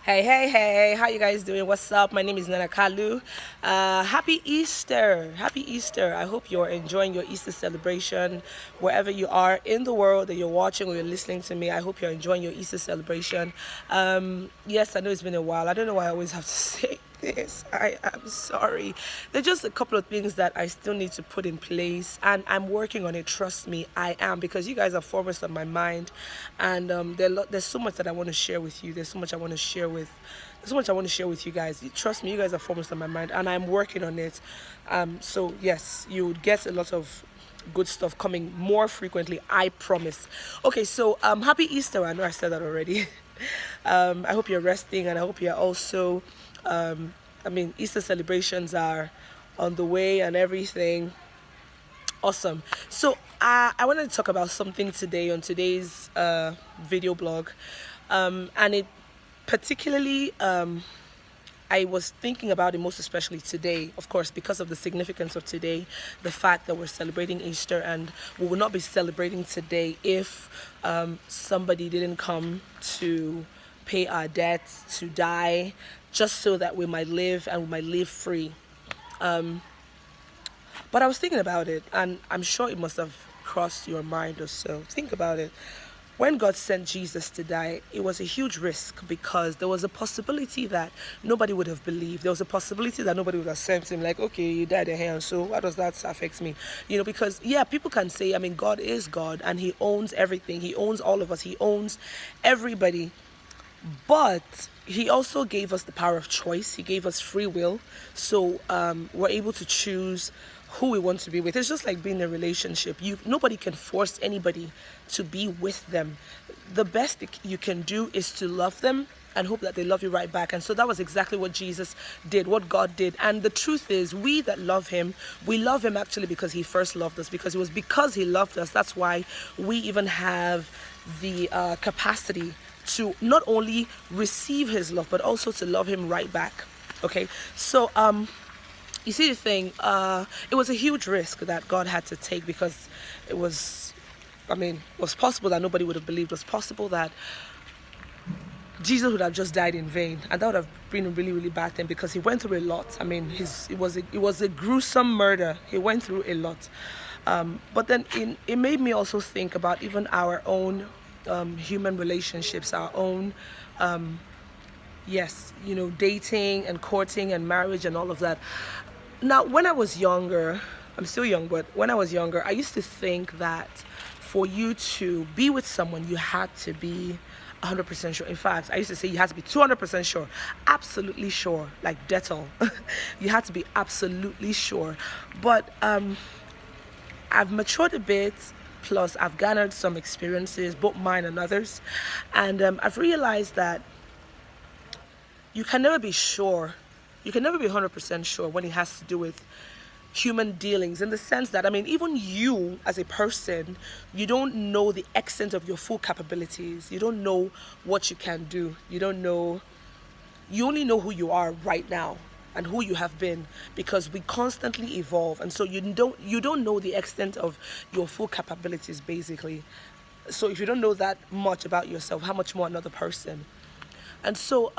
Hey, how you guys doing? What's up? My name is Nana Kalu. Happy Easter. Happy Easter. I hope you're enjoying your Easter celebration wherever you are in the world that you're watching or you're listening to me. I hope you're enjoying your Easter celebration. Yes, I know it's been a while. I don't know why I always have to say this. I am sorry. There's just a couple of things that I still need to put in place, and I'm working on it. Trust me, I am, because you guys are foremost on my mind, and there's so much that I want to share with you. There's so much I want to share with. There's so much I want to share with you guys. Trust me, you guys are foremost on my mind, and I'm working on it. So yes, you would get a lot of good stuff coming more frequently, I promise. Okay, so happy Easter. I know I said that already. I hope you're resting, and I hope you're also Easter celebrations are on the way and everything. Awesome. So I wanted to talk about something today on today's video blog, and it particularly I was thinking about it most especially today, of course, because of the significance of today, the fact that we're celebrating Easter, and we will not be celebrating today if somebody didn't come to pay our debts, to die, just so that we might live and we might live free. But I was thinking about it, and I'm sure it must have crossed your mind or so. Think about it. When God sent Jesus to die, it was a huge risk, because there was a possibility that nobody would have believed. There was a possibility that nobody would have sent him, like, okay, you died in hell, so how does that affect me? Because, yeah, people can say, God is God, and he owns everything. He owns all of us. He owns everybody. But he also gave us the power of choice. He gave us free will. So we're able to choose who we want to be with. It's just like being in a relationship. Nobody can force anybody to be with them. The best you can do is to love them and hope that they love you right back. And so that was exactly what Jesus did, what God did. And the truth is, we that love him, we love him actually because he first loved us, because it was because he loved us. That's why we even have the capacity to not only receive his love, but also to love him right back. Okay, so you see the thing, it was a huge risk that God had to take, because it was possible that nobody would have believed. It was possible that Jesus would have just died in vain, and that would have been a really, really bad thing, because he went through a lot. It was a gruesome murder. He went through a lot. But then it made me also think about even our own human relationships, our own dating and courting and marriage and all of that. Now, when I was younger, I'm still young, but when I was younger, I used to think that for you to be with someone, you had to be 100% sure. In fact, I used to say you had to be 200% sure, absolutely sure, like Dettol. You had to be absolutely sure. But I've matured a bit. Plus, I've garnered some experiences, both mine and others, and I've realized that you can never be sure. You can never be 100% sure when it has to do with human dealings, in the sense that, even you as a person, you don't know the extent of your full capabilities. You don't know what you can do. You only know who you are right now and who you have been, because we constantly evolve, and so you don't know the extent of your full capabilities, basically. So if you don't know that much about yourself, how much more another person? And so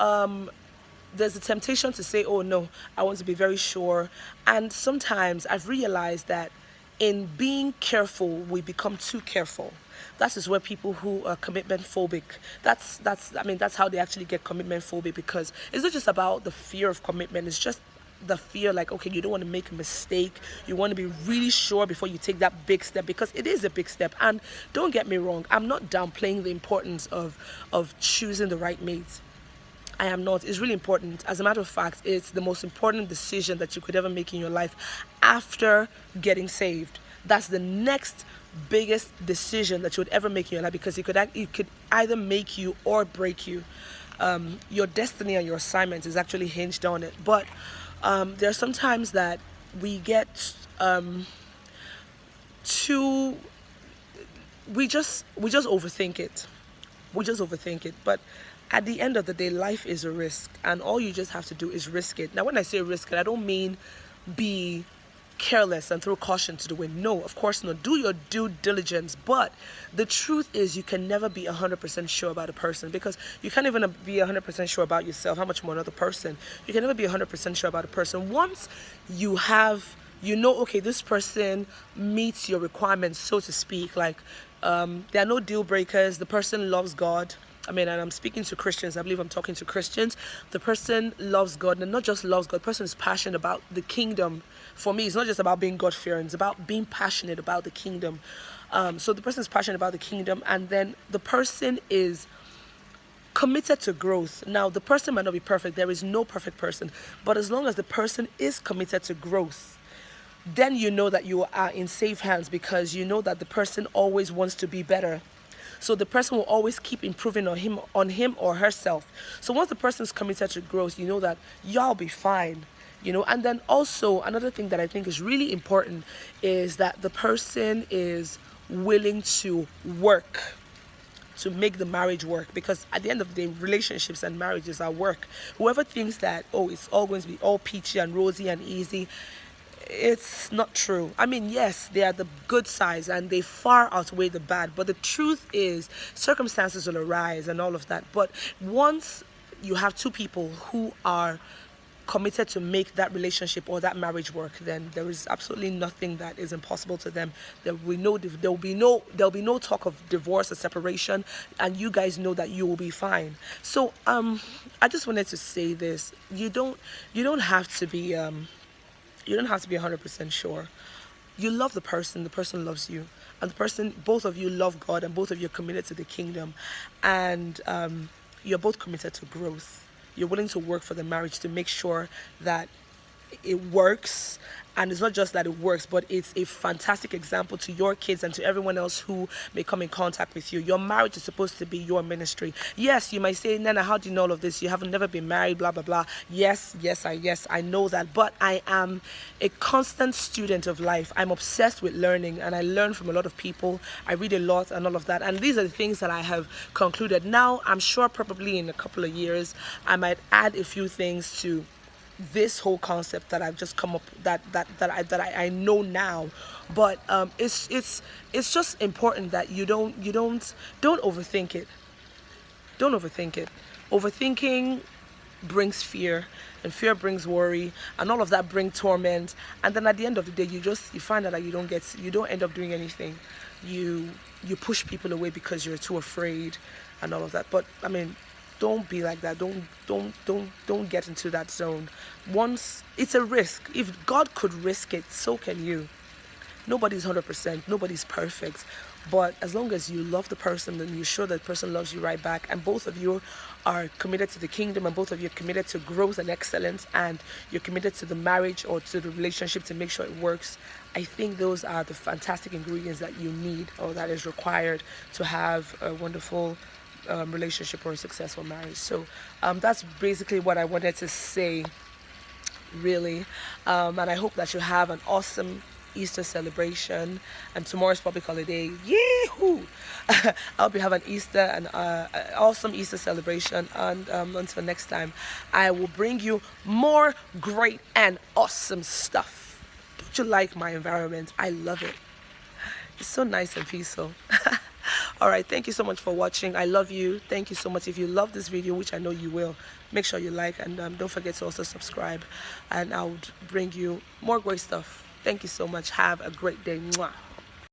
there's a temptation to say, oh no, I want to be very sure. And sometimes I've realized that in being careful, we become too careful. That is where people who are commitment phobic, that's how they actually get commitment phobic, because it's not just about the fear of commitment. It's just the fear, like, okay, you don't want to make a mistake. You want to be really sure before you take that big step, because it is a big step. And don't get me wrong, I'm not downplaying the importance of choosing the right mate. I am not. It's really important. As a matter of fact, it's the most important decision that you could ever make in your life after getting saved. That's the next biggest decision that you would ever make in your life, because it could either make you or break you. Your destiny and your assignment is actually hinged on it. But there are some times that we get we just overthink it. We just overthink it. But at the end of the day, life is a risk, and all you just have to do is risk it. Now, when I say risk it, I don't mean be careless and throw caution to the wind. No, of course not. Do your due diligence. But the truth is, you can never be 100% sure about a person, because you can't even be 100% sure about yourself, how much more another person. You can never be 100% sure about a person. Once you have, okay, this person meets your requirements, so to speak, like there are no deal breakers, the person loves God. I mean, and I'm speaking to Christians. I believe I'm talking to Christians. The person loves God, and not just loves God. The person is passionate about the kingdom. For me, it's not just about being God-fearing. It's about being passionate about the kingdom. So the person is passionate about the kingdom, and then the person is committed to growth. Now, the person might not be perfect. There is no perfect person. But as long as the person is committed to growth, then you know that you are in safe hands, because you know that the person always wants to be better. So the person will always keep improving on him or herself. So once the person is committed to growth, you know that y'all be fine. And then also another thing that I think is really important is that the person is willing to work to make the marriage work, because at the end of the day, relationships and marriages are work. Whoever thinks that, oh, it's all going to be all peachy and rosy and easy, it's not true. I mean, yes, they are the good sides and they far outweigh the bad, but the truth is circumstances will arise and all of that. But once you have two people who are committed to make that relationship or that marriage work, then there is absolutely nothing that is impossible to them. There'll be no talk of divorce or separation, and you guys know that you will be fine. So I just wanted to say this: you don't have to be 100% sure. You love the person loves you, and both of you love God, and both of you are committed to the kingdom, and you're both committed to growth. You're willing to work for the marriage to make sure that it works. And it's not just that it works, but it's a fantastic example to your kids and to everyone else who may come in contact with you. Your marriage is supposed to be your ministry. Yes, you might say, Nana, how do you know all of this? You haven't never been married, blah, blah, blah. Yes, I know that. But I am a constant student of life. I'm obsessed with learning, and I learn from a lot of people. I read a lot and all of that. And these are the things that I have concluded. Now, I'm sure probably in a couple of years, I might add a few things to this whole concept that I've just come up that I know now. But it's just important that you don't overthink it. Don't overthink it. Overthinking brings fear, and fear brings worry, and all of that brings torment. And then at the end of the day, you find out that you don't end up doing anything. You push people away because you're too afraid and all of that. But I mean, don't be like that. Don't get into that zone. Once it's a risk. If God could risk it, so can you. Nobody's 100%. Nobody's perfect. But as long as you love the person, then you're sure that person loves you right back, and both of you are committed to the kingdom, and both of you are committed to growth and excellence, and you're committed to the marriage or to the relationship to make sure it works. I think those are the fantastic ingredients that you need, or that is required to have a wonderful relationship or a successful marriage. So that's basically what I wanted to say, really. And I hope that you have an awesome Easter celebration, and tomorrow's public holiday. Yee-hoo! I hope you have an awesome Easter celebration, and until next time, I will bring you more great and awesome stuff. Don't you like my environment? I love it. It's so nice and peaceful. All right, thank you so much for watching. I love you. Thank you so much. If you love this video, which I know you will, make sure you like, and don't forget to also subscribe, and I would bring you more great stuff. Thank you so much. Have a great day. Mwah.